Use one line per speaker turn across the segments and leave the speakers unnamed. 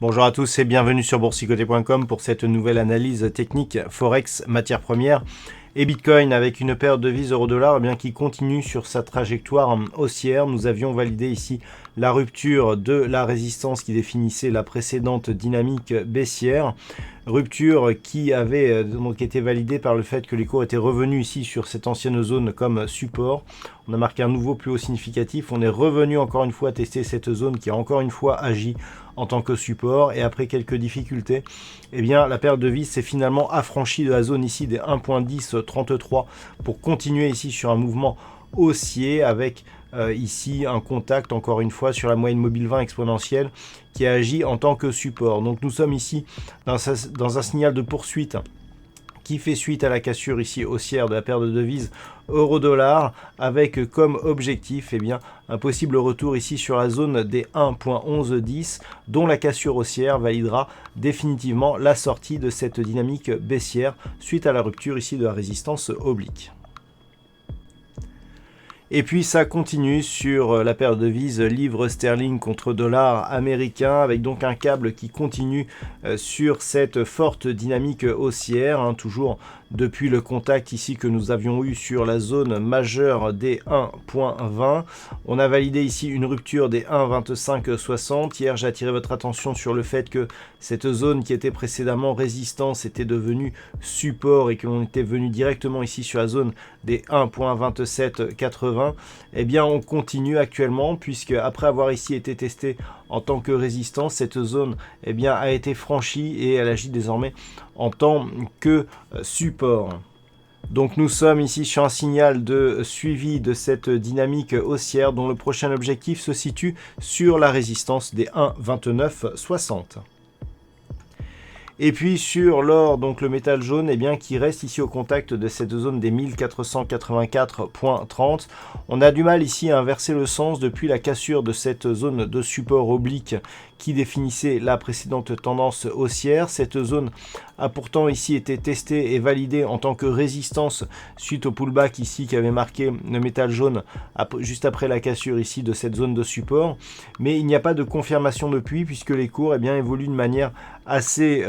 Bonjour à tous et bienvenue sur boursicoté.com pour cette nouvelle analyse technique Forex, matières premières et Bitcoin avec une paire de devises euro-dollar qui continue sur sa trajectoire haussière. Nous avions validé ici la rupture de la résistance qui définissait la précédente dynamique baissière. Rupture qui avait donc été validée par le fait que les cours étaient revenus ici sur cette ancienne zone comme support. On a marqué un nouveau plus haut significatif. On est revenu encore une fois tester cette zone qui a encore une fois agi en tant que support. Et après quelques difficultés, la paire de vis s'est finalement affranchie de la zone ici des 1.1033 pour continuer ici sur un mouvement haussier avec ici un contact encore une fois sur la moyenne mobile 20 exponentielle qui agit en tant que support. Donc nous sommes ici dans un signal de poursuite qui fait suite à la cassure ici haussière de la paire de devises euro-dollar avec comme objectif un possible retour ici sur la zone des 1.1110 dont la cassure haussière validera définitivement la sortie de cette dynamique baissière suite à la rupture ici de la résistance oblique. Et puis ça continue sur la paire de devises livre sterling contre dollar américain avec donc un câble qui continue sur cette forte dynamique haussière, toujours depuis le contact ici que nous avions eu sur la zone majeure des 1.20. On a validé ici une rupture des 1.2560. Hier, j'ai attiré votre attention sur le fait que cette zone qui était précédemment résistance était devenue support et que l'on était venu directement ici sur la zone des 1.2780. On continue actuellement puisque après avoir ici été testé en tant que résistance, cette zone a été franchie et elle agit désormais en tant que support. Donc nous sommes ici sur un signal de suivi de cette dynamique haussière dont le prochain objectif se situe sur la résistance des 1.2960. Et puis sur l'or, donc le métal jaune, qui reste ici au contact de cette zone des 1484.30. On a du mal ici à inverser le sens depuis la cassure de cette zone de support oblique qui définissait la précédente tendance haussière. Cette zone a pourtant ici été testée et validée en tant que résistance suite au pullback ici qui avait marqué le métal jaune juste après la cassure ici de cette zone de support. Mais il n'y a pas de confirmation depuis puisque les cours évoluent de manière assez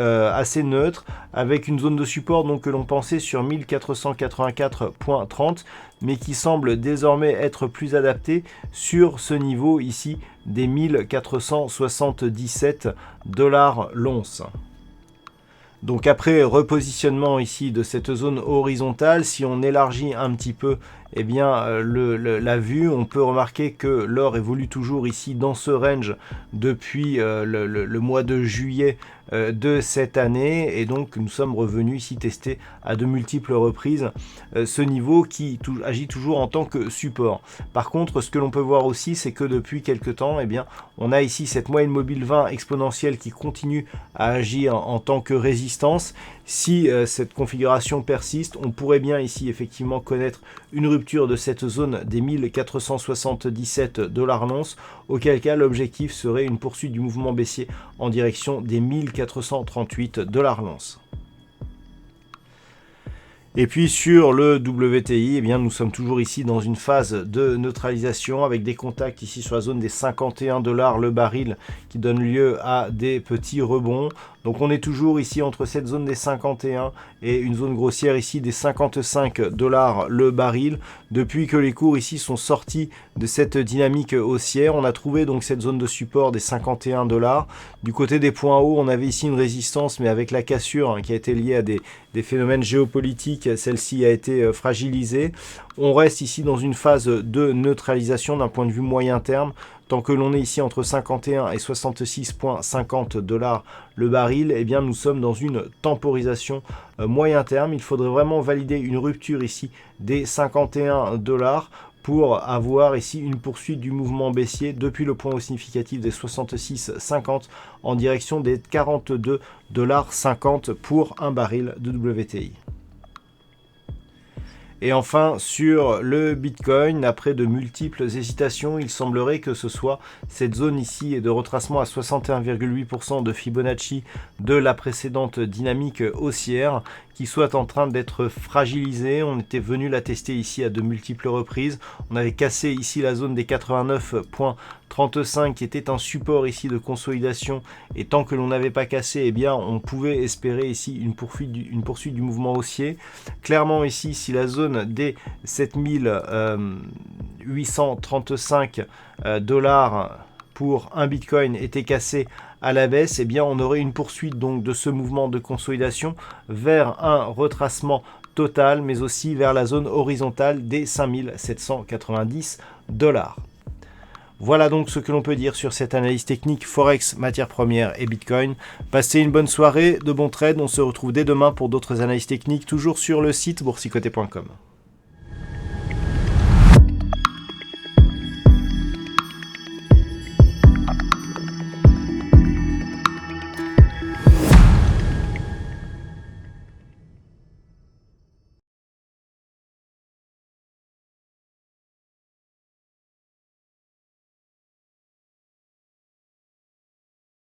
neutre avec une zone de support que l'on pensait sur 1484.30 mais qui semble désormais être plus adapté sur ce niveau ici des 1477 $ l'once. Donc après repositionnement ici de cette zone horizontale, si on élargit un petit peu la vue, on peut remarquer que l'or évolue toujours ici dans ce range depuis le mois de juillet de cette année et donc nous sommes revenus ici tester à de multiples reprises ce niveau qui agit toujours en tant que support. Par contre, ce que l'on peut voir aussi, c'est que depuis quelques temps, on a ici cette moyenne mobile 20 exponentielle qui continue à agir en tant que résistance. Si cette configuration persiste, on pourrait bien ici effectivement connaître une rupture de cette zone des 1477 $ l'once, auquel cas l'objectif serait une poursuite du mouvement baissier en direction des 1438 $ l'once. Et puis sur le WTI, nous sommes toujours ici dans une phase de neutralisation avec des contacts ici sur la zone des 51 $ le baril qui donne lieu à des petits rebonds. Donc on est toujours ici entre cette zone des 51 et une zone grossière ici des 55 $ le baril. Depuis que les cours ici sont sortis de cette dynamique haussière, on a trouvé donc cette zone de support des 51 $. Du côté des points hauts, on avait ici une résistance mais avec la cassure qui a été liée à des phénomènes géopolitiques, celle-ci a été fragilisée. On reste ici dans une phase de neutralisation d'un point de vue moyen terme. Tant que l'on est ici entre 51 et 66,50 $ le baril, nous sommes dans une temporisation moyen terme. Il faudrait vraiment valider une rupture ici des 51 $ pour avoir ici une poursuite du mouvement baissier depuis le point haut significatif des 66,50 en direction des 42,50 $ pour un baril de WTI. Et enfin, sur le Bitcoin, après de multiples hésitations, il semblerait que ce soit cette zone ici de retracement à 61,8% de Fibonacci de la précédente dynamique haussière qui soit en train d'être fragilisée. On était venu la tester ici à de multiples reprises. On avait cassé ici la zone des 89,35 qui était un support ici de consolidation. Et tant que l'on n'avait pas cassé, eh bien, on pouvait espérer ici une poursuite du mouvement haussier. Clairement ici, si la zone des 7835 dollars pour un Bitcoin était cassée à la baisse, eh bien on aurait une poursuite donc de ce mouvement de consolidation vers un retracement total, mais aussi vers la zone horizontale des 5790 dollars. Voilà donc ce que l'on peut dire sur cette analyse technique Forex, matières premières et Bitcoin. Passez une bonne soirée, de bons trades. On se retrouve dès demain pour d'autres analyses techniques, toujours sur le site boursicoté.com.